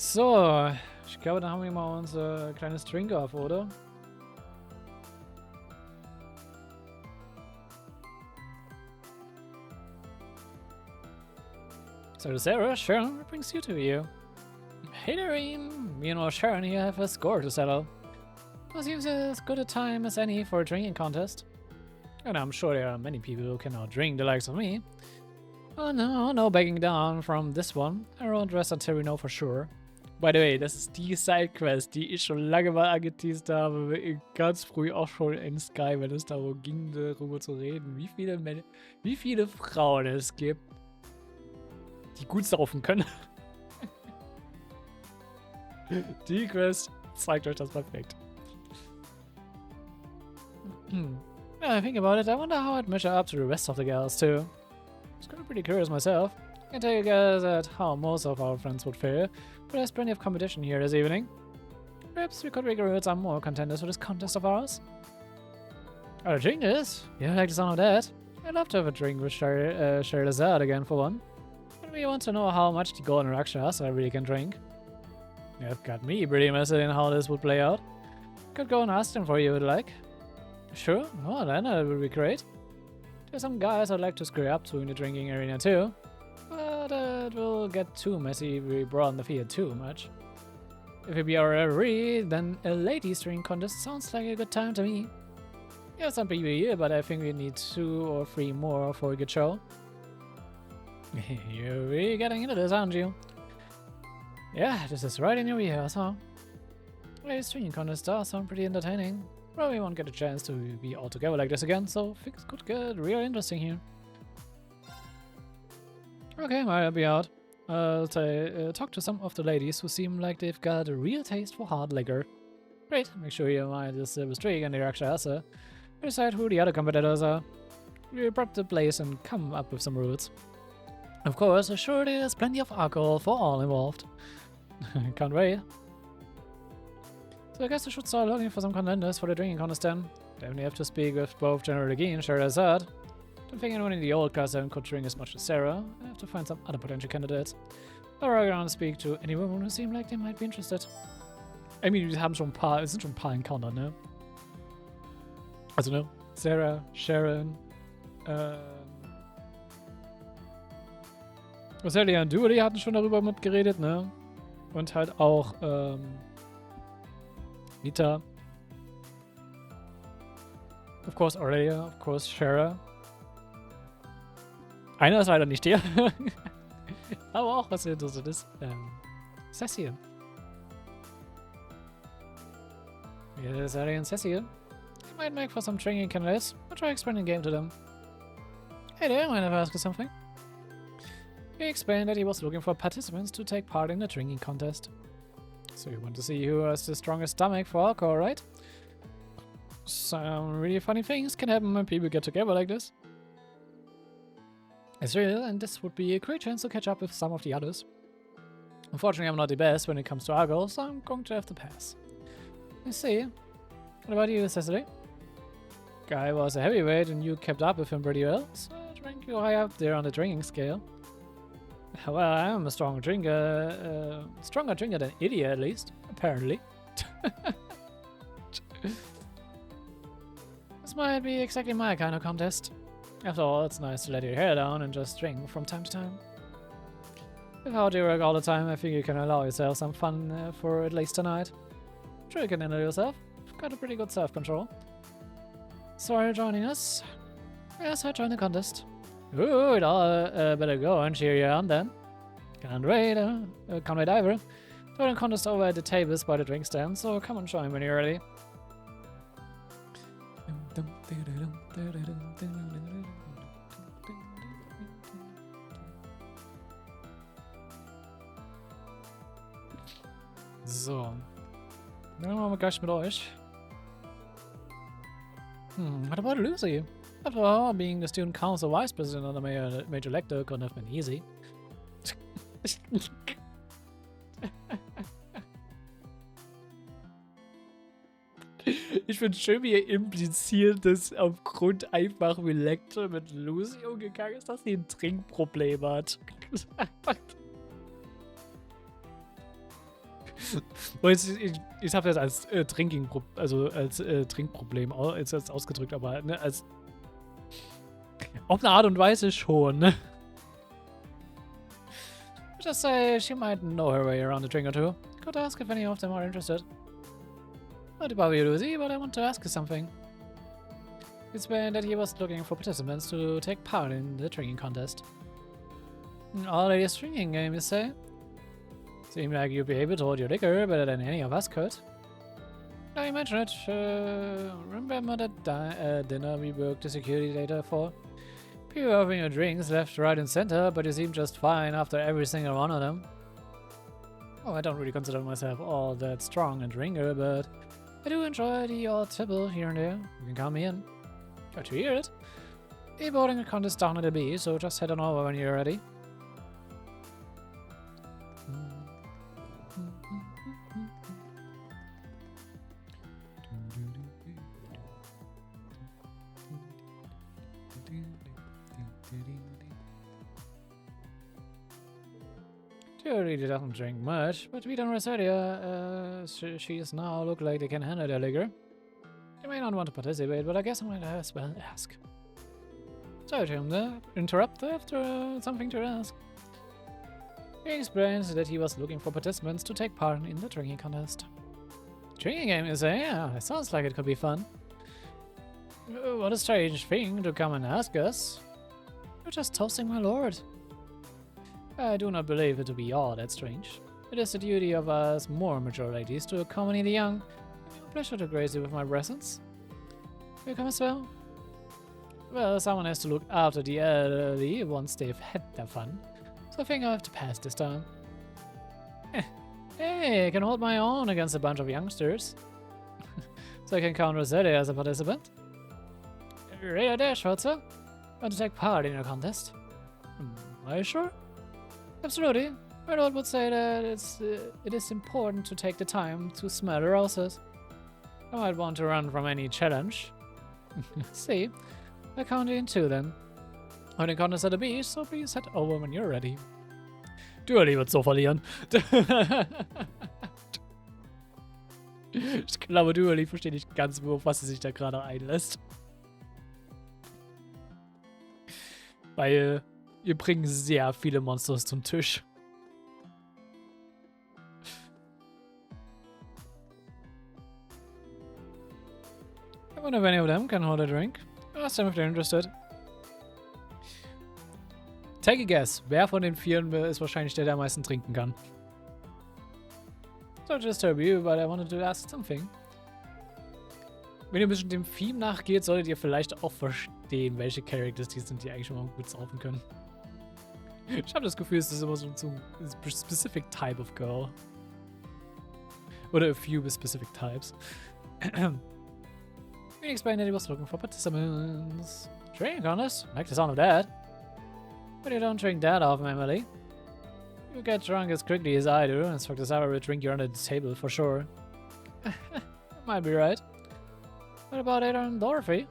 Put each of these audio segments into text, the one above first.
So, ich glaube, dann haben wir mal unser kleines Drink-Off, oder? So, Sarah, Sharon, what brings you to you? Hey there, Rean. Me and Sharon here have a score to settle. It seems as good a time as any for a drinking contest. And I'm sure there are many people who cannot drink the likes of me. Oh no, no backing down from this one. I won't rest until we know for sure. By the way, das ist die Sidequest, die ich schon lange mal angeteased habe, ganz früh auch schon in Sky, wenn es darum ging, darüber zu reden, wie viele Frauen es gibt, die gut saufen können. Die Quest zeigt euch das perfekt. I think about it, I wonder how I'd measure up to the rest of the gals too. I was kind of pretty curious myself. I can tell you guys at how most of our friends would fare, but there's plenty of competition here this evening. Perhaps we could recruit some more contenders for this contest of ours. Oh, the drink is? You like the sound of that? I'd love to have a drink with Scheherazade again for one. But we want to know how much the golden Rakshasa really can drink. You've got me pretty interested in how this would play out. Could go and ask them for you if you'd like. Sure, well then that would be great. There's some guys I'd like to screw up to in the drinking arena too. But it will get too messy if we broaden the field too much. If it be our referee, then a ladies drink contest sounds like a good time to me. Yeah, some people here, but I think we need 2 or 3 more for a good show. You're really getting into this, aren't you? Yeah, this is right in your wheelhouse, huh? Ladies drinking contests does sound pretty entertaining. Probably won't get a chance to be all together like this again, so things could get real interesting here. Okay, I'll be out. Talk to some of the ladies who seem like they've got a real taste for hard liquor. Great, make sure you mind this streak and the Rakshasa. Decide who the other competitors are. We'll prep the place and come up with some rules. Of course, sure there's plenty of alcohol for all involved. Can't wait. So I guess I should start looking for some contenders for the drinking contest then. Definitely have to speak with both General Rean and Scheherazade. Don't think anyone in the old class could drink as much as Sarah. I have to find some other potential candidates. Or I'm gonna speak to any women who seem like they might be interested. I mean, wir sind schon ein paar Encounter, ne? Also, ne? Sarah, Sharon, Rosalia und du, die hatten schon darüber mitgeredet, ne? Und halt auch, Nita. Of course Aurelia, of course Shara. Einer ist leider nicht der. Aber auch was interessant ist. Cecil. Yes, Ari and Cecil. It might make for some drinking candidates. I'll try explaining the game to them. Hey there, mind if I ask you something? He explained that he was looking for participants to take part in the drinking contest. So you want to see who has the strongest stomach for alcohol, right? Some really funny things can happen when people get together like this. It's real, and this would be a great chance to catch up with some of the others. Unfortunately, I'm not the best when it comes to alcohol, so I'm going to have to pass. I see. What about you, Cecily? Guy was a heavyweight and you kept up with him pretty well, so I rank you high up there on the drinking scale. Well, I am a stronger drinker than Idiot at least, apparently. This might be exactly my kind of contest. After all, it's nice to let your hair down and just drink from time to time. Without your work all the time, I think you can allow yourself some fun for at least tonight. Sure you can handle yourself. You've got a pretty good self-control. So are you joining us? Yes, I joined the contest. Ooh, it all better go and cheer you on then. Can't wait either. The contest over at the tables by the drink stand, so come and join when you're ready. So. Dann machen wir gleich mit euch. What about Lucy? After all, being the student council vice president on the major lecture couldn't have been easy. Ich finde schön, wie er impliziert, dass aufgrund einfach wie Lecter mit Lucy umgegangen ist, dass sie ein Trinkproblem hat. Und ich habe das als Trinkproblem als ausgedrückt, aber ne, als auf eine Art und Weise schon, ne? Just say she might know her way around a drink or two. Could ask if any of them are interested. Not about you, Lucy, but I want to ask you something. It's been that he was looking for participants to take part in the drinking contest. Already a drinking game, you say? Seemed like you'd be able to hold your liquor better than any of us could. Now you mention it, remember that dinner we worked the security data for? People offering your drinks left, right and center, but you seem just fine after every single one of them. Oh, I don't really consider myself all that strong a drinker, but I do enjoy the odd tipple here and there. You can count me in. Glad to hear it. The boarding contest down at the B, so just head on over when you're ready. She really doesn't drink much, but we don't research her. She's now look like they can handle their liquor. They may not want to participate, but I guess I might as well ask. Sorry to interrupt after something to ask. He explained that he was looking for participants to take part in the drinking contest. Drinking game, you say? Yeah, it sounds like it could be fun. What a strange thing to come and ask us. You're just toasting my lord. I do not believe it to be all that strange. It is the duty of us more mature ladies to accompany the young. A pleasure to grace you with my presence. Will you come as well? Well, someone has to look after the elderly once they've had their fun, so I think I have to pass this time. Hey, I can hold my own against a bunch of youngsters. So I can count Rosetta as a participant. Rean there, Schwarzer. Want to take part in a contest? Are you sure? Absolutely. My lord would say that it is important to take the time to smell the roses. I might want to run from any challenge. See, I count in two then. Holding contest at the beach, so please head over when you're ready. Dually wird so verlieren. Ich glaube, Dually versteht nicht ganz, auf was sie sich da gerade einlässt. Weil wir bringen sehr viele Monsters zum Tisch. I wonder if any of them can hold a drink. Ask them if they're interested. Take a guess. Wer von den vieren ist wahrscheinlich der am meisten trinken kann? Don't disturb you, but I wanted to ask something. Wenn ihr ein bisschen dem Theme nachgeht, solltet ihr vielleicht auch verstehen, welche Characters die sind, die eigentlich schon mal gut saufen können. Ich habe das Gefühl, es ist immer so ein specific type of girl. Oder a few specific types. We explained that he was looking for participants. Drinking contest? Like the sound of that. But you don't drink that often, Emily. You get drunk as quickly as I do, and Dr. Sarah will drink you under the table for sure. Might be right. What about Ada and Dorothy?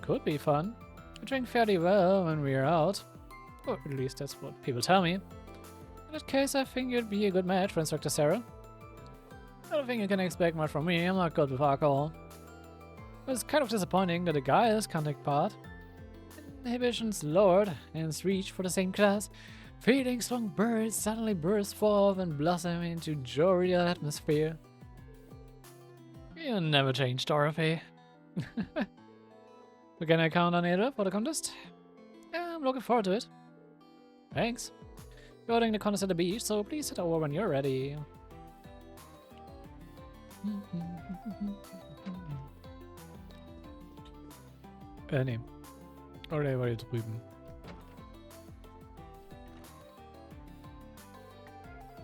Could be fun. We drink fairly well when we are out. Or at least that's what people tell me. In that case, I think you'd be a good match for Instructor Sarah. I don't think you can expect much from me, I'm not good with alcohol. But it's kind of disappointing that the guys can't take part. Inhibitions lowered, hands reach for the same class. Feelings long birds suddenly burst forth and blossom into jovial atmosphere. You never change, Dorothy. So can I count on Ada for the contest? Yeah, I'm looking forward to it. Thanks. We're holding the contest at the beach, so please head over when you're ready. Nee. Oh, der war hier drüben.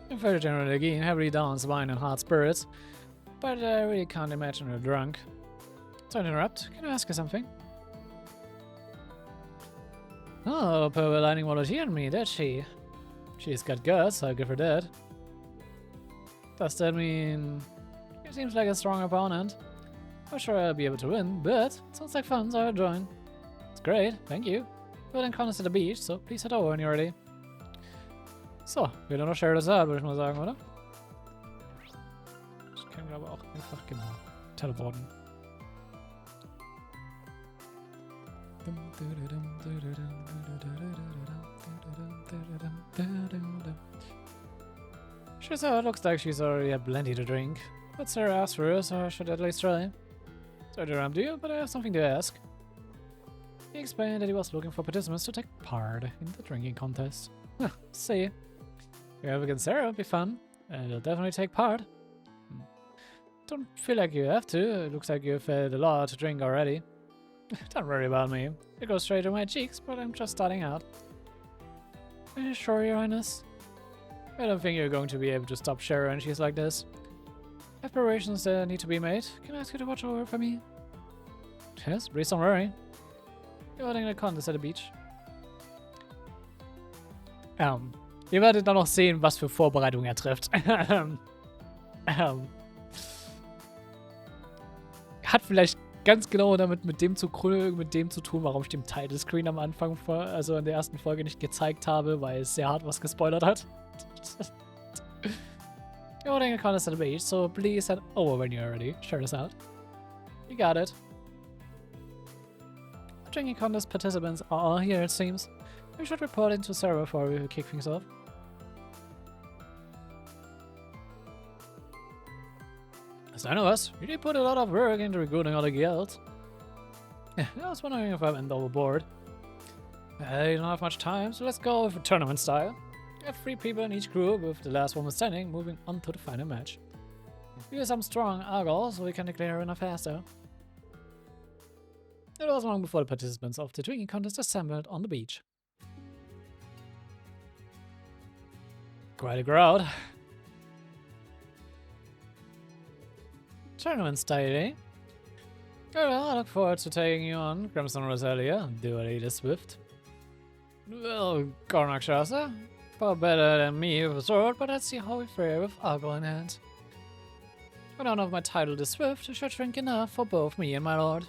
I'm very generally again heavily downs wine and hot spirits, but I really can't imagine her drunk. Don't interrupt. Can I ask you something? Oh, Pearl Lining volunteered me, did she? She's got guts, I'll give her that. Does that mean... She seems like a strong opponent. Not sure I'll be able to win, but it sounds like fun, so I'll join. It's great, thank you. We're in contest at the beach, so please head over when you're ready. So, wir noch Share das out, würde ich mal sagen, oder? kann, glaube ich, auch einfach, genau, teleporten. She said it looks like she's already had plenty to drink. But Sarah asked for it, so I should at least try. Sorry to interrupt you, but I have something to ask. He explained that he was looking for participants to take part in the drinking contest. See. If you have against Sarah, it'll be fun. And you'll definitely take part. Don't feel like you have to. It looks like you've had a lot to drink already. Don't worry about me. It goes straight to my cheeks, but I'm just starting out. Are you sure, Your Highness? I don't think you're going to be able to stop Sarah when she's like this. Preparations that need to be made. Can I ask you to watch over for me? Yes, please don't worry. You're holding a contest at the beach. Ihr werdet dann noch sehen, was für Vorbereitungen er trifft. Hat vielleicht ganz genau damit mit dem zu tun, warum ich dem Title Screen am Anfang, also in der ersten Folge, nicht gezeigt habe, weil es sehr hart was gespoilert hat. You're holding a contest at the beach, so please head over when you're ready. Share this out. You got it. The drinking contest participants are all here, it seems. We should report into Sarah before we kick things off. As I know us, you did put a lot of work into recruiting all the guilds. I was wondering if I went overboard. You don't have much time, so let's go with a tournament style. We have 3 people in each group, with the last woman standing, moving on to the final match. We have some strong arguments, so we can declare a winner faster. It was long before the participants of the drinking contest assembled on the beach. Quite a crowd. Tournament style, eh? Well, I look forward to taking you on, Crimson Rosalia, dually the Swift. Well, Gornakshasa, far better than me with a sword, but let's see how we fare with alcohol in hand. I don't know if my title is Swift, I should drink enough for both me and my lord.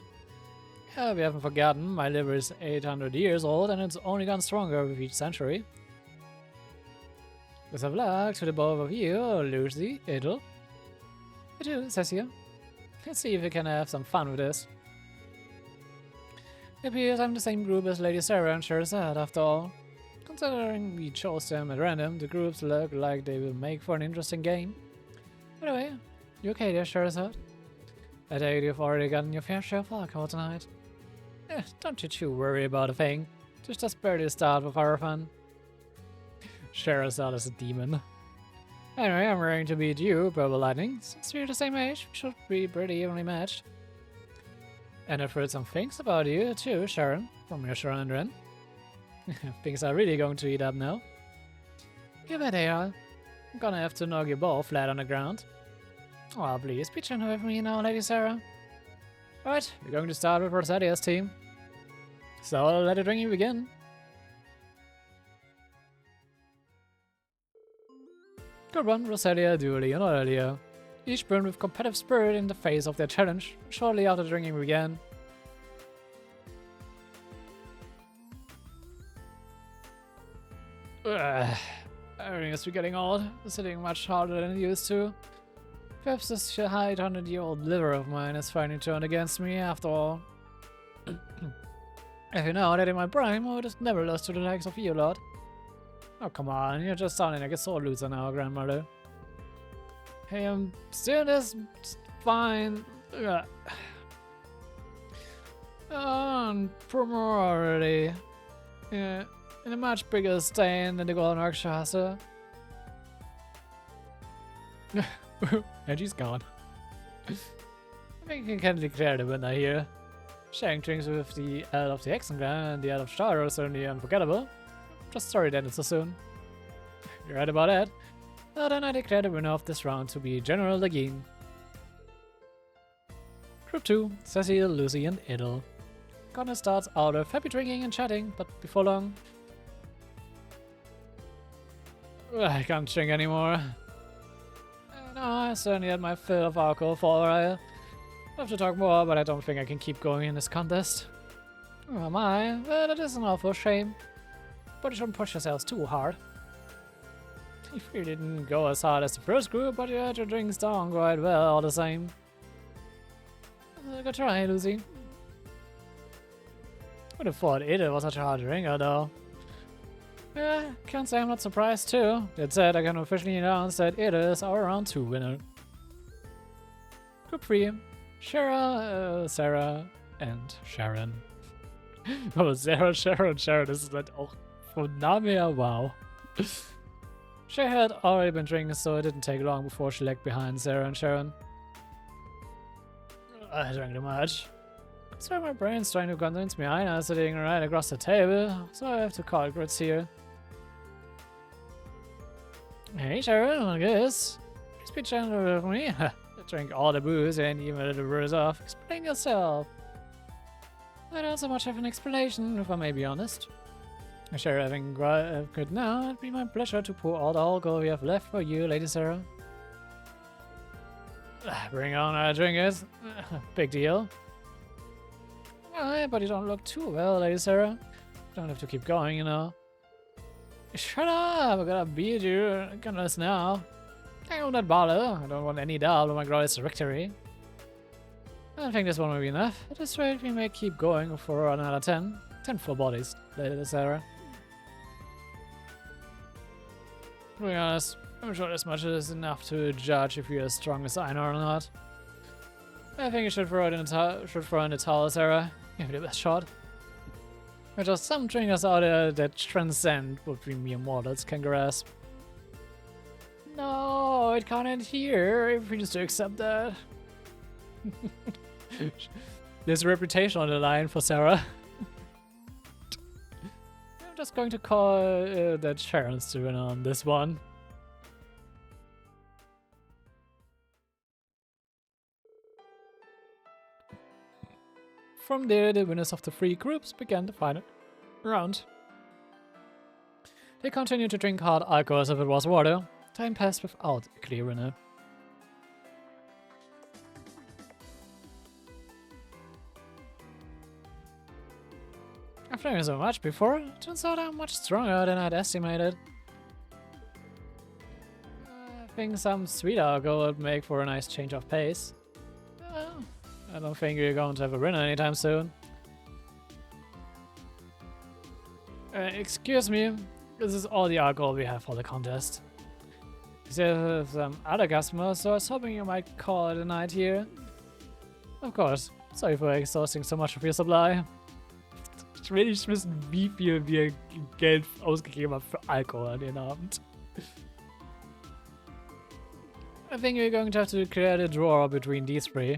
Yeah, we haven't forgotten, my liver is 800 years old and it's only gotten stronger with each century. Best of luck to the both of you, Lucy, Idle. You too, says here. Let's see if we can have some fun with this. It appears I'm in the same group as Lady Sarah and Sherazad, after all. Considering we chose them at random, the groups look like they will make for an interesting game. Anyway, you okay there, Sherazad? I take it you've already gotten your fair share of alcohol tonight. Don't you too worry about a thing. Just barely start with our fun. Sherazad is a demon. Anyway, I'm ready to beat you, Purple Lightning. Since we're the same age, we should be pretty evenly matched. And I've heard some things about you too, Sharon, from your Sharon and Ren. Things are really going to heat up now. You bet they are. I'm gonna have to knock your ball flat on the ground. Oh, please, be gentle with me now, Lady Sarah. Right, we're going to start with Rosalia's team. So let the drinking begin. Good one, Rosalia, Dually, and Aurelia. Each burned with competitive spirit in the face of their challenge, shortly after the drinking began. Everything is getting old, sitting much harder than it used to. Perhaps this 800-year-old liver of mine is finally turned against me after all. If you know that in my prime, I would have never lost to the likes of you, Lord. Oh, come on, you're just sounding like a sore loser now, grandmother. Hey, I'm still just fine. Primarily. Yeah, in a much bigger stain than the Golden Arkstrasse. And she's gone. I think you can declare the winner here. Sharing drinks with the Earl of the Hexengram and the Earl of Staro is certainly unforgettable. Just sorry that it's so soon. You're right about that. Well, then I declare the winner of this round to be General Legine. Group 2, Cecile, Lucy, and Idle. Connor starts out with happy drinking and chatting, but before long... I can't drink anymore. No, I certainly had my fill of alcohol for a while. I'll have to talk more, but I don't think I can keep going in this contest. Oh my, well, that is an awful shame. But you shouldn't push yourselves too hard. You really didn't go as hard as the first group, but you had your drinks down quite well all the same. Good try, Lucy. Would have thought Ede was such a hard drinker, though. Yeah, can't say I'm not surprised, too. That said, I can officially announce that Ede is our round 2 winner. Group 3. Shara, Sarah, and Sharon. Oh, Sarah, Sharon, Sharon, das ist halt auch vom Namen her, wow. She had already been drinking, so it didn't take long before she lagged behind Sarah and Sharon. I drank too much. So my brain's trying to convince me Einer is sitting right across the table, so I have to call it quits here. Hey Sharon, I guess. Please be gentle with me. I drank all the booze and even a little worse off. Explain yourself. I don't so much have an explanation, if I may be honest. Sure, having good now, it'd be my pleasure to pour all the alcohol we have left for you, Lady Sarah. Bring on, I drink it. Big deal. But you don't look too well, Lady Sarah. Don't have to keep going, you know. Shut up! I'm gonna beat you. Goodness now. I don't that bother. I don't want any doubt of my glorious victory. I think this one will be enough. At this rate, we may keep going for another 10. 10 full bodies, Lady Sarah. To be honest, I'm sure this much is enough to judge if you're as strong as Einer or not. I think you should throw it in the towel, Sarah. Give it the best shot. There are just some drinkers out there that transcend what we mere mortals can grasp. No, it can't end here. I refuse to accept that. There's a reputation on the line for Sarah. I'm just going to call that Sharon's to win on this one. From there, the winners of the 3 groups began the final round. They continued to drink hard alcohol as if it was water. Time passed without a clear winner. I've drank so much before, it turns out I'm much stronger than I'd estimated. I think some sweet alcohol would make for a nice change of pace. I don't think you're going to have a winner anytime soon. Excuse me, this is all the alcohol we have for the contest. There's some other customers, so I was hoping you might call it a night here. Of course, sorry for exhausting so much of your supply. Ich will nicht wissen, wie viel wir Geld ausgegeben haben für Alkohol an den Abend. I think you're going to have to create a draw between these 3.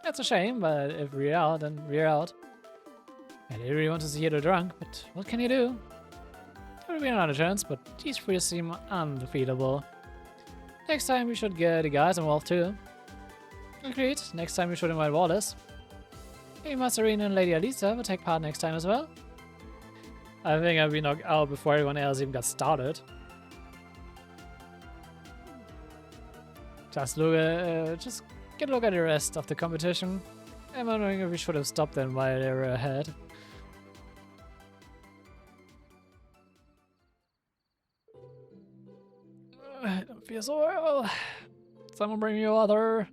That's a shame, but if we're out, then we're out. I really want to see you drunk, but what can you do? There will be another chance, but these 3 seem undefeatable. Next time we should get the guys involved too. Agreed, next time we should invite Wallace. Maybe Master Rean and Lady Alisa will take part next time as well. I think I'll be knocked out before everyone else even got started. Just get a look at the rest of the competition. I'm wondering if we should have stopped them while they were ahead. I don't feel so well. Someone bring me water.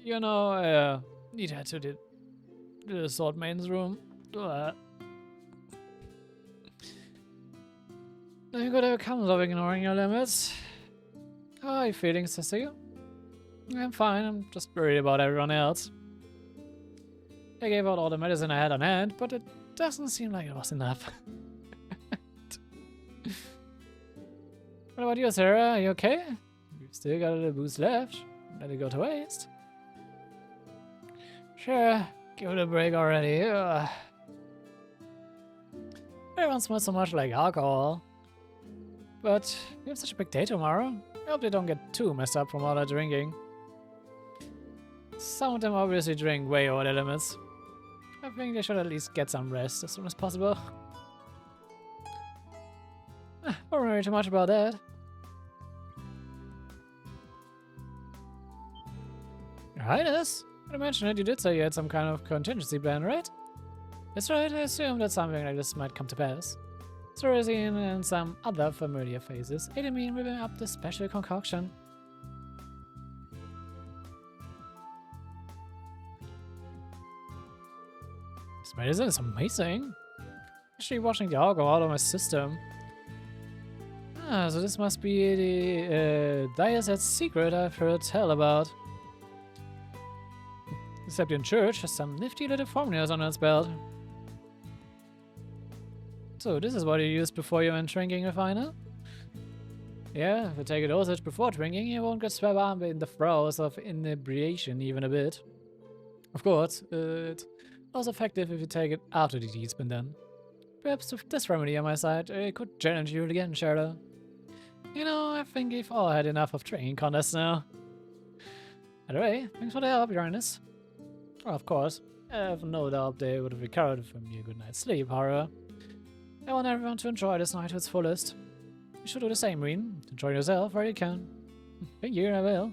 You know, I need to head to the sword mains room. Nothing good ever comes of ignoring your limits. How are you feeling, Cecile? I'm fine, I'm just worried about everyone else. I gave out all the medicine I had on hand, but it doesn't seem like it was enough. What about you, Sarah? Are you okay? You've still got a little booze left. Let it go to waste. Sure, give it a break already. Everyone smells so much like alcohol. But we have such a big day tomorrow. I hope they don't get too messed up from all that drinking. Some of them obviously drink way over their limits. I think they should at least get some rest as soon as possible. Don't worry too much about that. Your Highness, I mentioned it, you did say you had some kind of contingency plan, right? That's right, I assume that something like this might come to pass. Rean and some other familiar faces aided me in whipping up this special concoction. This medicine is amazing. Actually washing the alcohol out of my system. Ah, so this must be the diaset's secret I've heard tell about. The Septian Church has some nifty little formulas on its belt. So this is what you use before you went drinking, refiner? Yeah, if you take a dosage before drinking, you won't get swept up in the throes of inebriation even a bit. Of course, it's also effective if you take it after the deed's been done. Perhaps with this remedy on my side, I could challenge you again, Shadow. You know, I think we've all had enough of training contests now. Anyway, thanks for the help, Your Highness. Well, of course, I have no doubt they would have recovered from your good night's sleep, however. I want everyone to enjoy this night to its fullest. You should do the same, Rean. Enjoy yourself where you can. Thank you, I will.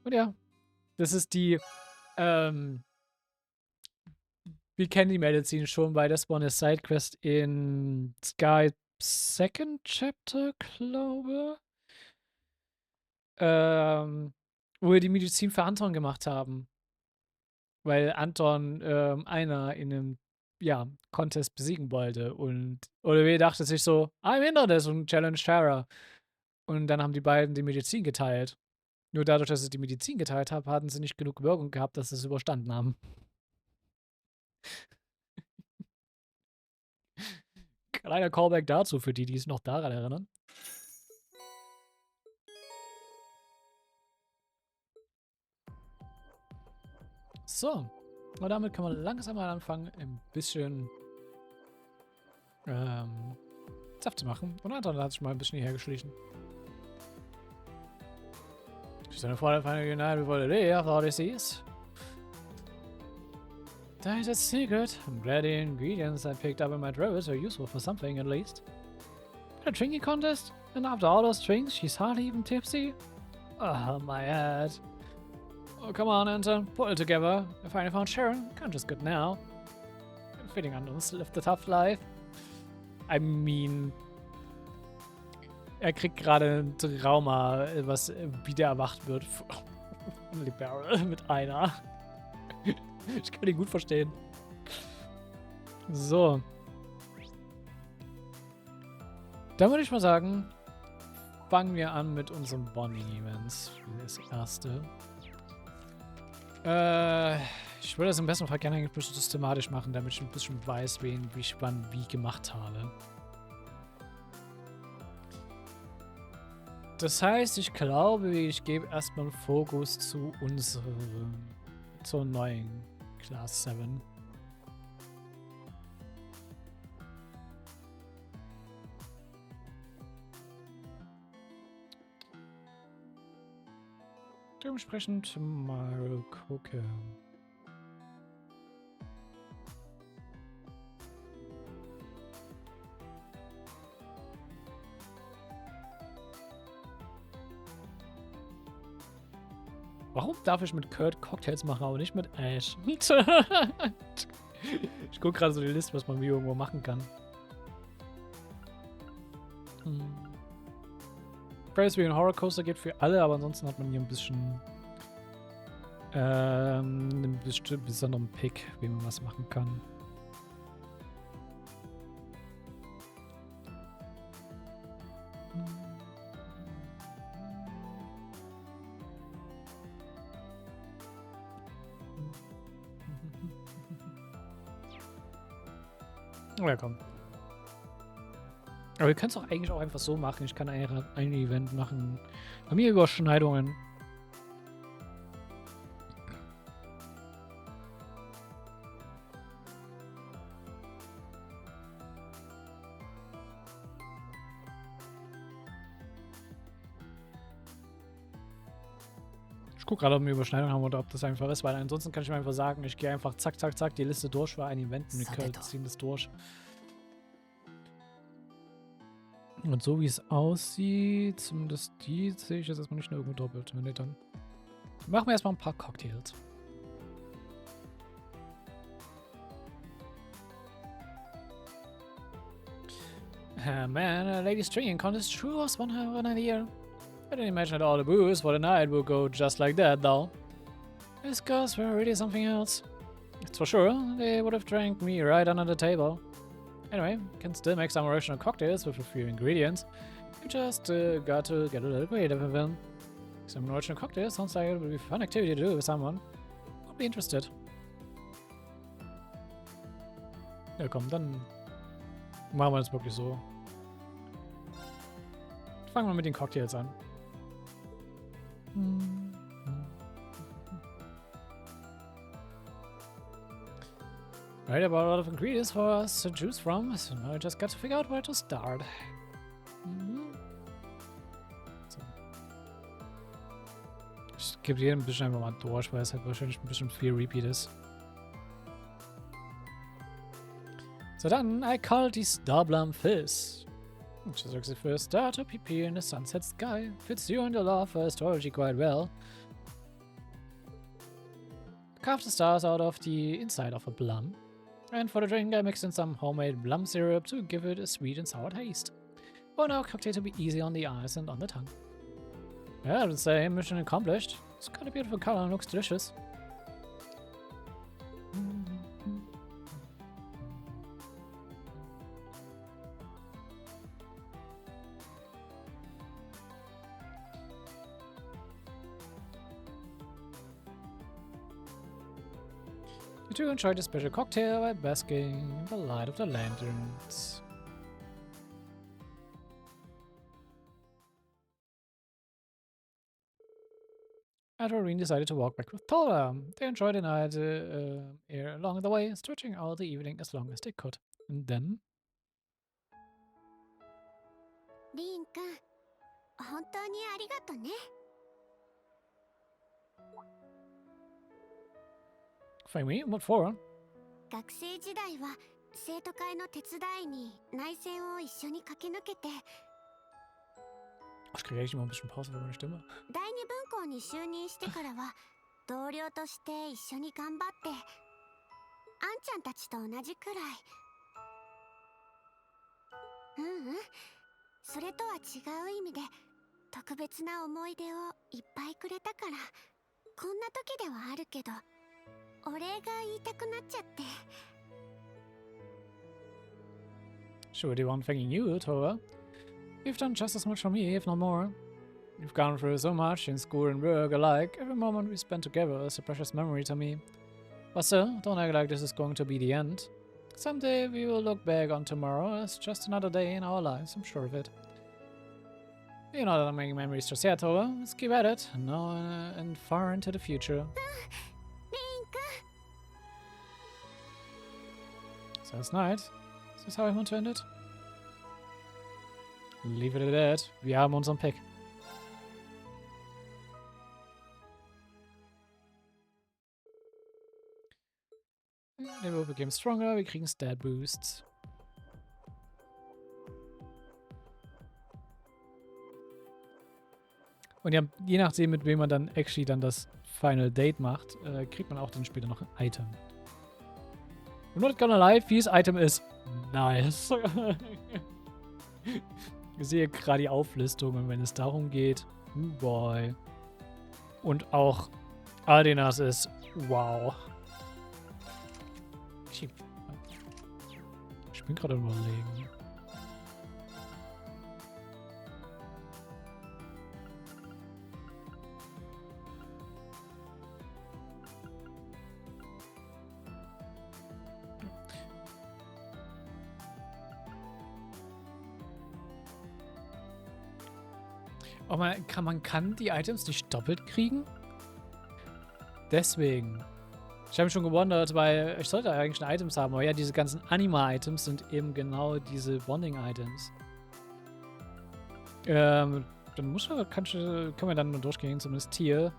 Und ja, das ist die, wir kennen die Medizin schon, weil das war eine Sidequest in Sky Second Chapter, glaube. Wo wir die Medizin für Anton gemacht haben. Weil Anton einer in einem Contest besiegen wollte. Und Olivier dachte sich so, I'm in on this und challenge Shara. Und dann haben die beiden die Medizin geteilt. Nur dadurch, dass sie die Medizin geteilt haben, hatten sie nicht genug Wirkung gehabt, dass sie es überstanden haben. Kleiner Callback dazu, für die, die es noch daran erinnern. So. Und damit kann man langsam mal anfangen, ein bisschen Saft zu machen. Und Anton hat sich mal ein bisschen hierher geschlichen. She's on a final night before the day after all this is. That is a secret. I'm glad the ingredients I picked up in my drawers are useful for something at least. A drinking contest? And after all those drinks, she's hardly even tipsy? Oh, my head. Oh, come on, Anton. Pull it together. I finally found Sharon. Can't just good now. I'm feeling Anton's lived a tough life. I mean... Er kriegt gerade ein Trauma, was wieder erwacht wird. Liberal mit einer. Ich kann ihn gut verstehen. So. Dann würde ich mal sagen, fangen wir an mit unseren Bonding-Events. Das erste. Ich würde das im besten Fall gerne ein bisschen systematisch machen, damit ich ein bisschen weiß, wen ich wann wie gemacht habe. Das heißt, ich glaube, ich gebe erstmal einen Fokus zur neuen Class 7. Dementsprechend mal gucken. Warum darf ich mit Kurt Cocktails machen, aber nicht mit Ash? Ich gucke gerade so die Liste, was man wie irgendwo machen kann. Ferris wie ein Horror Coaster geht für alle, aber ansonsten hat man hier ein bisschen einen besonderen Pick, wie man was machen kann. Oh ja, komm. Aber wir können es doch eigentlich auch einfach so machen. Ich kann ein Event machen. Bei mir Überschneidungen. Ich gucke gerade, ob wir Überschneidungen haben oder ob das einfach ist, weil ansonsten kann ich mir einfach sagen, ich gehe einfach zack, zack, zack die Liste durch für ein Event und wir ziehen das durch. Und so wie es aussieht, zumindest die sehe ich jetzt erstmal nicht nur irgendwo doppelt. Nee, dann machen wir erstmal ein paar Cocktails. Man, a lady's drinking contest sure was one hell of an idea. I didn't imagine that all the booze for the night would go just like that, though. These girls were really something else. It's for sure, they would have drank me right under the table. Anyway, can still make some original cocktails with a few ingredients. You just got to get a little creative with them. Some original cocktails sounds like it would be a fun activity to do with someone. Would be interested. Ja komm, dann machen wir das wirklich so. Fangen wir mit den Cocktails an. Right, about a lot of ingredients for us to choose from, so now I just got to figure out where to start. So. Ich gebe jedem ein bisschen einfach mal durch, weil es halt wahrscheinlich ein bisschen viel Repeat ist. So dann, I call these Darum Fizz. Just looks at first start to PP in the sunset sky. Fits you and your love for astrology quite well. Carve the stars out of the inside of a plum. And for the drink, I mixed in some homemade plum syrup to give it a sweet and sour taste. Want our cocktail to be easy on the eyes and on the tongue. Yeah, I would say mission accomplished. It's got a beautiful color and looks delicious. You two enjoy the special cocktail by basking in the light of the lanterns. After Rean decided to walk back with Tola, they enjoyed the night air along the way, stretching out the evening as long as they could. And then... Rean 君、本当にありがとね。For me? What for? 学生時代は生徒会の手伝いに内戦を一緒に駆け抜けて Ich kriege echt immer ein bisschen Pause für meine Stimme. 第二分校に就任してからは同僚として一緒に頑張ってあんちゃんたちと同じくらいそれとは違う意味で特別な思い出をいっぱいくれたからこんな時ではあるけどお礼が言いたくなっちゃって Sure, the one thanking you, Tora. You've done just as much for me, if not more. You've gone through so much in school and work alike. Every moment we spent together is a precious memory to me. But still, don't act like this is going to be the end. Someday we will look back on tomorrow as just another day in our lives, I'm sure of it. You're not making memories just yet, Tora. Let's keep at it, now and far into the future. So that's night. Is this how I want to end it? Leave it at that. Wir haben unseren Pick. Der Wurf became stronger. Wir kriegen Stat Boosts. Und ja, je nachdem, mit wem man dann actually dann das Final Date macht, kriegt man auch dann später noch ein Item. I'm not gonna lie, Viehs Item ist nice. Ich sehe gerade die Auflistungen, wenn es darum geht. Boy. Und auch Aldinas ist wow. Ich bin gerade überlegen. Oh, man kann die Items nicht doppelt kriegen? Deswegen. Ich habe mich schon gewundert, weil ich sollte eigentlich schon Items haben, aber ja, diese ganzen Anima-Items sind eben genau diese Bonding-Items. Dann können wir dann nur durchgehen, zumindest hier.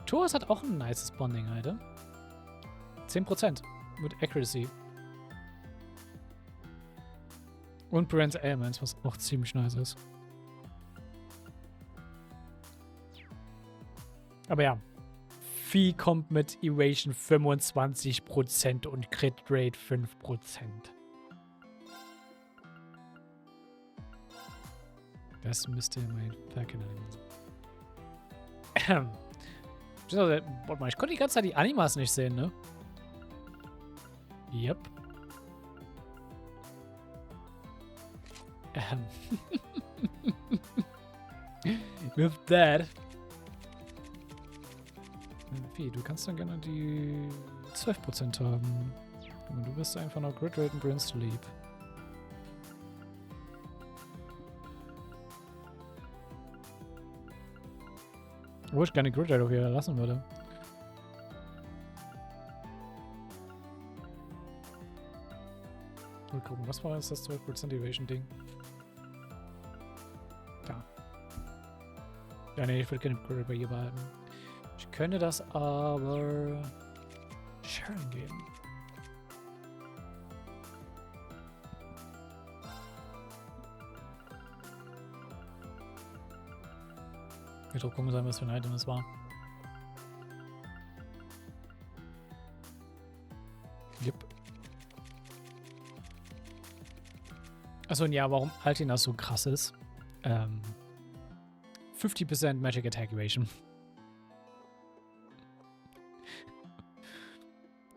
Thoris hat auch ein nices Bonding-Item. 10% mit Accuracy. Und Parental Elements, was auch ziemlich nice ist. Aber ja. Vieh kommt mit Evasion 25% und Crit Rate 5%. Das müsste mein Verkanal sein. Warte mal, ich konnte die ganze Zeit die Animas nicht sehen, ne? Yep. With that. Wie, du kannst dann gerne die 12% haben. Und du bist einfach noch Grid Rate und Brain Sleep. Wo ich gerne Grid Rate auch hier lassen würde. Mal gucken, was war jetzt das 12% Evasion Ding? Da. Ja, nee, ich will keine Grid Rate bei ihr behalten. Ich könnte das aber Sharon geben. Ich will gucken sein, was für ein Item es war. Yep. Achso, und ja, warum Altina so krass ist. 50% Magic Attack Evasion.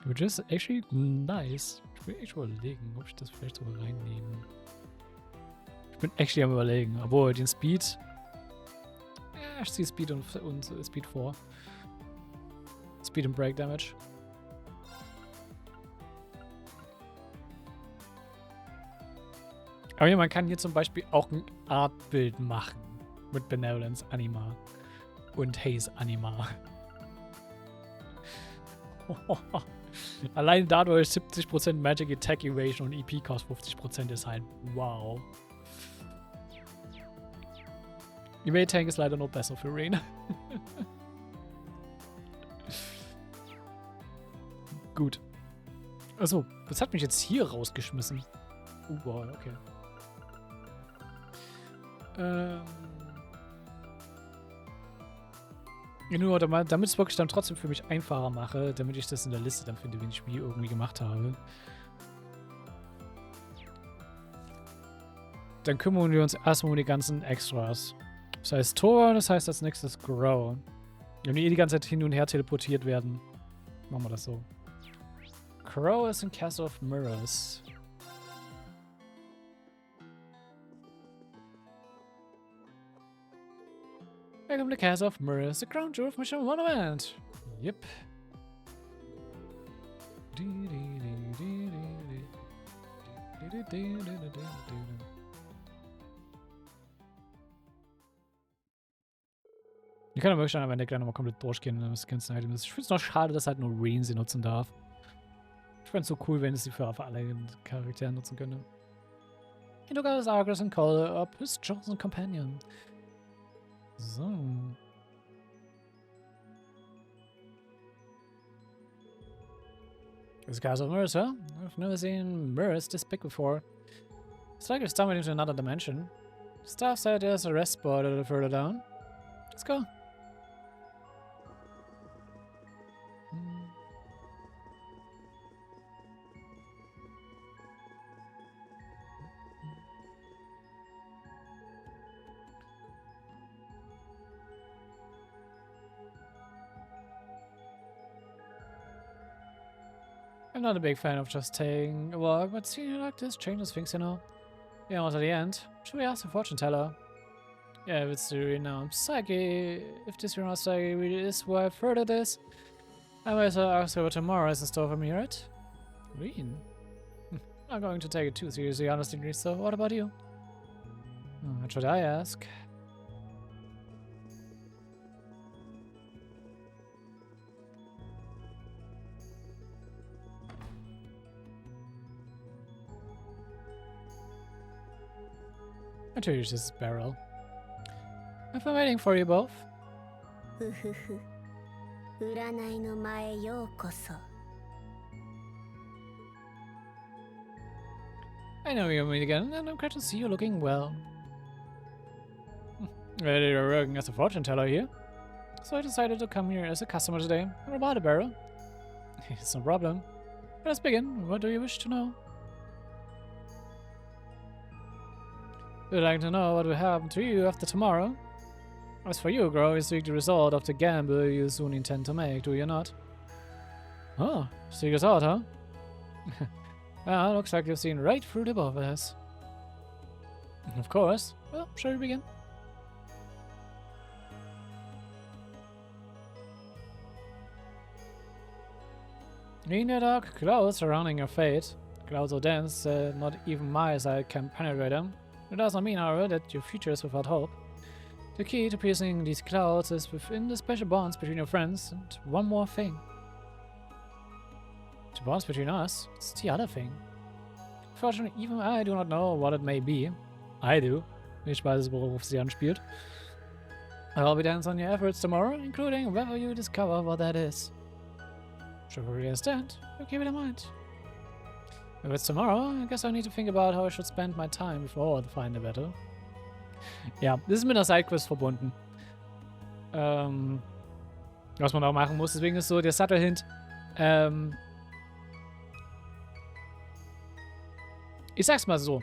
Which is actually nice. Ich will echt überlegen, ob ich das vielleicht sogar reinnehme. Ich bin actually am Überlegen. Obwohl, den Speed. Ja, ich ziehe Speed und Speed vor. Speed und Break Damage. Aber ja, man kann hier zum Beispiel auch ein Artbild machen. Mit Benevolence Anima. Und Haze Anima. Allein dadurch 70% Magic Attack Evasion und EP Cost 50% ist halt wow. Evade Tank ist leider noch besser für Rean. Gut. Achso, das hat mich jetzt hier rausgeschmissen. Wow, okay. Ja, nur damit ich es wirklich dann trotzdem für mich einfacher mache, damit ich das in der Liste dann finde, wenn ich wie irgendwie gemacht habe. Dann kümmern wir uns erstmal um die ganzen Extras. Das heißt Tor, das heißt als nächstes Grow. Wenn die die ganze Zeit hin und her teleportiert werden, machen wir das so. Crow ist in Castle of Mirrors. Welcome to Castle of Mirrors, the crown jewel of Mission Monument. Yep. Ich kann aber wirklich am Ende gleich nochmal komplett durchgehen, das ganze Item. Ich finde es noch schade, dass halt nur Rean sie nutzen darf. Ich fände es so cool, wenn es sie für alle Charaktere nutzen könnte. He took out his Argus and called up his chosen companion. So. This guy's of mirrors, huh? I've never seen mirrors this big before. It's like you're stumbling into another dimension. Staff said there's a rest spot a little further down. Let's go. I'm not a big fan of just taking a walk, but seeing you like this changes things, you know. Yeah, almost at the end. Should we ask the fortune teller? Yeah, if it's the renowned Psyche, if this renowned Psyche really is why I've heard of this, I might as well ask her what tomorrow is in store for me, right? Rean? I'm going to take it too seriously, honestly, so what about you? What should I ask? Natürlich, this is Beryl. I've been waiting for you both. ふふふ。占いの前ようこそ。I know you'll meet again, and I'm glad to see you looking well. You're working as a fortune teller here, so I decided to come here as a customer today. What about it, Beryl? It's no problem. Let's begin. What do you wish to know? You'd like to know what will happen to you after tomorrow? As for you, Grow, you seek the result of the gamble you soon intend to make, do you not? Oh, seek result, huh? Well, looks like you've seen right through the both of us. Of course. Well, shall we begin? In the dark clouds surrounding your fate, clouds so dense not even my eyesight can penetrate them. It does not mean, however, that your future is without hope. The key to piercing these clouds is within the special bonds between your friends, and one more thing. The bonds between us, it's the other thing. Fortunately, even I do not know what it may be. I do. Ich weiß es, worauf sie anspielt. It all depends on your efforts tomorrow, including whether you discover what that is. Should we really understand? You keep it in mind. If it's tomorrow, I guess I need to think about how I should spend my time before the final battle. Ja, das ist mit einer Sidequest verbunden. Was man auch machen muss, deswegen ist so der Subtle Hint. Ich sag's mal so.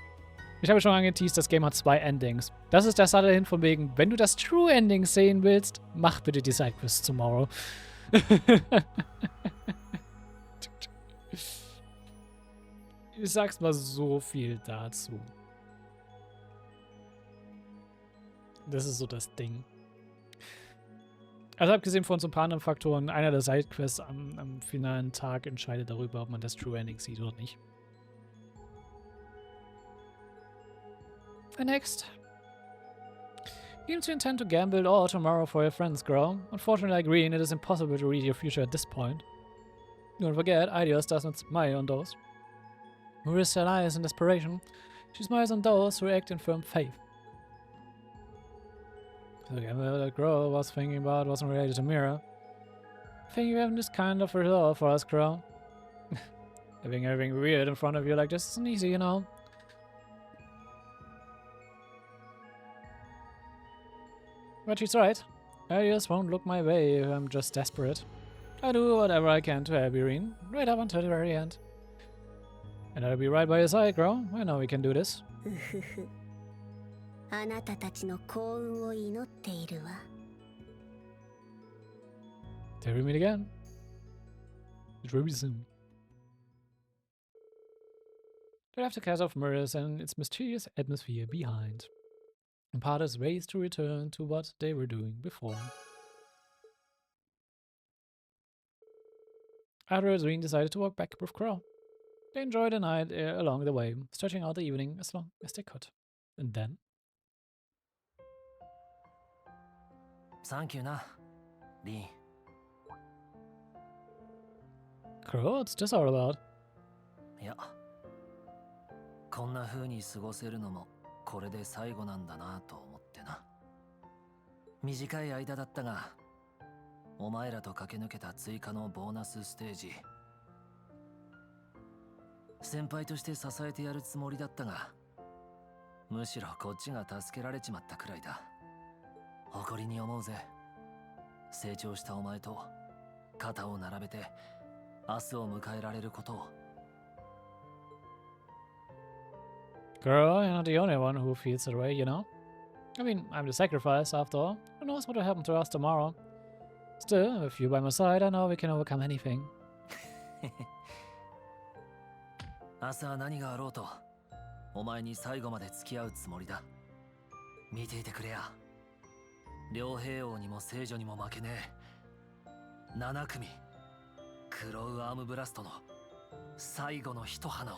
Ich habe schon angeteased, das Game hat 2 Endings. Das ist der Subtle Hint von wegen, wenn du das True Ending sehen willst, mach bitte die Sidequest tomorrow. Ich sag's mal so viel dazu. Das ist so das Ding. Also abgesehen von so ein paar anderen Faktoren, einer der Sidequests am finalen Tag entscheidet darüber, ob man das True Ending sieht oder nicht. And next. You intend to gamble all tomorrow for your friends, Grow. Unfortunately, like Rean, it is impossible to read your future at this point. Don't forget, Ideas does not smile on those who risk their lives in desperation. She smiles on those who act in firm faith. The gamble that Grow was thinking about wasn't related to Mira. I think you have this kind of resolve for us, Grow. Having everything weird in front of you like this isn't easy, you know. But she's right. I just won't look my way if I'm just desperate. I'll do whatever I can to help you, Rean, right up until the very end. And I'll be right by your side, Grow. I know we can do this. あなたたちの幸運を祈っているわ。Till we meet again. It will be soon. They left the castle of mirrors and its mysterious atmosphere behind. And parties raced to return to what they were doing before. Afterwards, Rean decided to walk back with Crow. They enjoyed the night along the way, stretching out the evening as long as they could. And then... Thank you, na, Rean. Crow, what's this all about? いや、こんな風に過ごせるのもこれで最後なんだなと思ってな。短い間だったが、お前らと駆け抜けた追加のボーナスステージ。先輩として支えてやるつもりだったが、むしろこっちが助けられちまったくらいだ。誇りに思うぜ。成長したお前と肩を並べて明日を迎えられることを。Girl, you're not the only one who feels that way, you know? I mean, I'm the sacrifice, after all. Who knows what will happen to us tomorrow? Still, with you by my side, I know we can overcome anything. 明日は何があろうと、お前に最後まで付き合うつもりだ。見ていてくれや。両兵王にも聖女にも負けねえ。7組、クロウアームブラストの最後の一花を。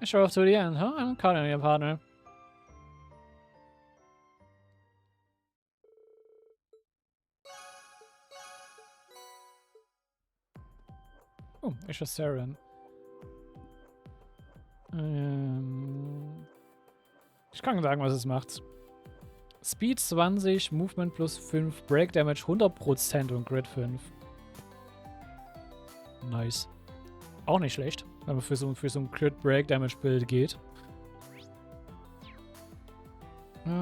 Show off to the end, huh? I'm counting on your partner. Oh, ich ist Saren. Ich kann sagen, was es macht. Speed 20, Movement plus 5, Break Damage 100% und Grid 5. Nice. Auch nicht schlecht, wenn man für so ein Crit Break Damage Bild geht. Wen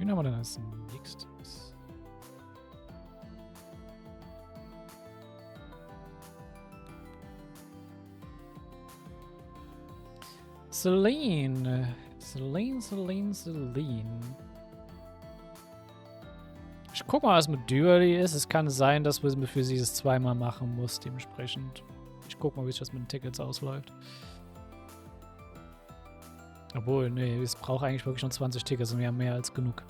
haben wir denn als nächstes? Celine. Celine. Ich guck mal, was mit Dually ist. Es kann sein, dass wir für sie das zweimal machen muss, dementsprechend. Ich guck mal, wie sich das mit den Tickets ausläuft. Obwohl, nee, es braucht eigentlich wirklich schon 20 Tickets und wir haben mehr als genug.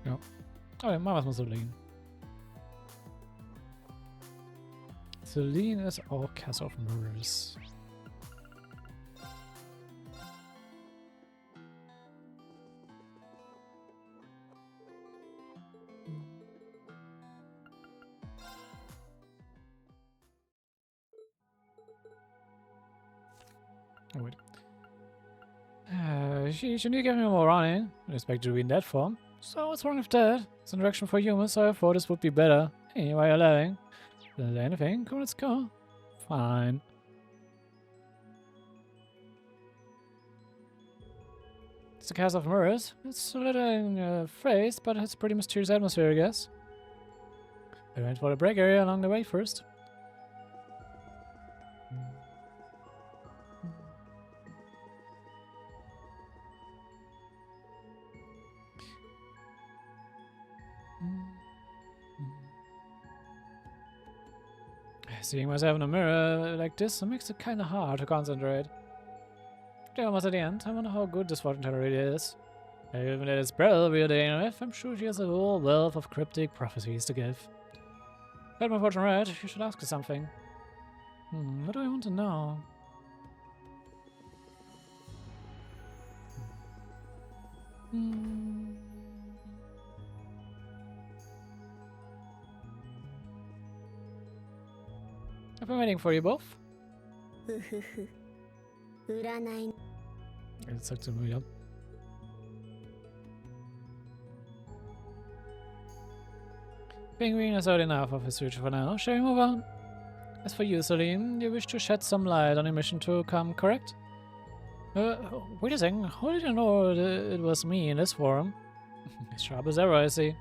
Ja. Aber dann machen wir es mal Celine. Celine ist auch Castle of Mirrors. Oh, wait. She need to give me more running. I expect to be in that form. So what's wrong with that? It's an direction for humans, so I thought this would be better. Hey, why are you laughing? Is there anything? Come, let's go. Fine. It's the Castle of Mirrors. It's a little in your face, but it's a pretty mysterious atmosphere, I guess. I went for the break area along the way first. Seeing myself in a mirror like this makes it kind of hard to concentrate. They're almost at the end. I wonder how good this fortune teller really is. Even at its bell we're dealing with, I'm sure she has a whole wealth of cryptic prophecies to give. Got my fortune right, you should ask her something. What do I want to know? I've been waiting for you both. Jetzt sagt sie mal wieder. Penguin has heard enough of his future for now. Shall we move on? As for you, Celine, you wish to shed some light on your mission to come, correct? Wait a second. How did you know it was me in this form? As sharp as ever, I see.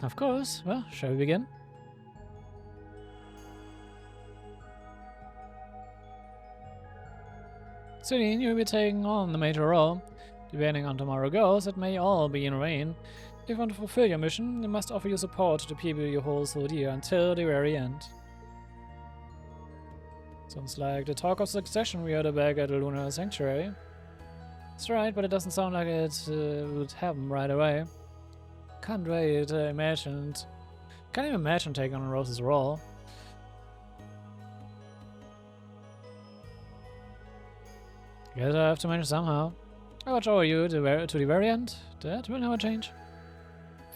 Of course. Well, shall we begin? Celine, you'll be taking on the major role. Depending on tomorrow goes, it may all be in vain. If you want to fulfill your mission, you must offer your support to the people you hold so dear until the very end. Sounds like the talk of succession we heard back at the Lunar Sanctuary. That's right, but it doesn't sound like it would happen right away. Can't even imagine taking on Rose's role. Guess I have to manage somehow. I watch over you to the very end. That will never change.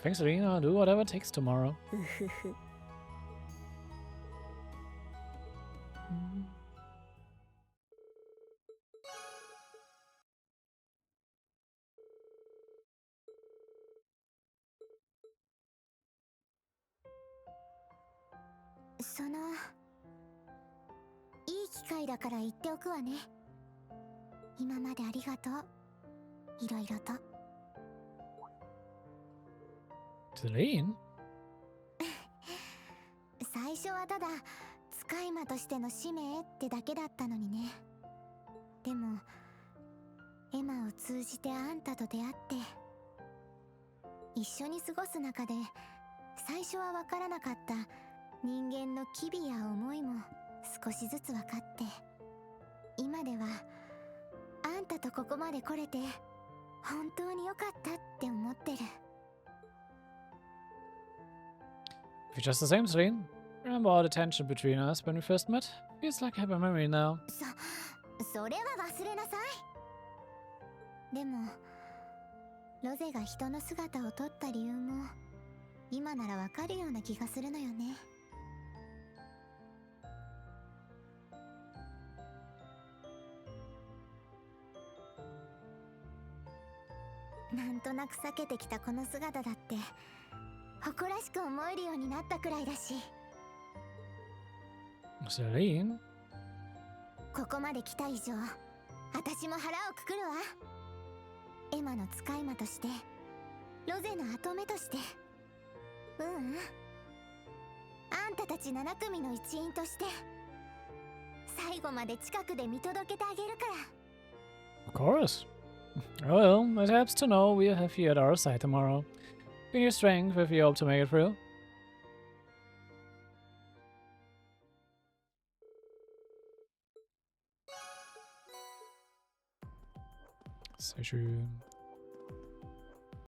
Thanks, Rean. I'll do whatever it takes tomorrow. Rean? 最初はただ使い魔としての使命ってだけだったのにね。でもエマを通じてあんたと出会って一緒に過ごす中で最初はわからなかった人間の機微や思いも少しずつ分かって今ではあんたとここまで来れて本当に良かったって思ってる。 If you're just the same, Rean. Remember all the tension between us when we first met? Feels like I have a memory now. それは忘れなさい。でもロゼが人の姿を撮った理由も今ならわかるような気がするのよね。なんとなく避けてきたこの姿だって誇らしく思えるようになったくらいだし。Celine? ここまで来た以上私も腹をくくるわ。エマの使い魔として、ロゼの跡目として、あんたたち7組の一員として最後まで近くで見届けてあげるから。 Of course. Well, it helps to know we have you at our side tomorrow. Bring your strength if you hope to make it through. Sehr schön.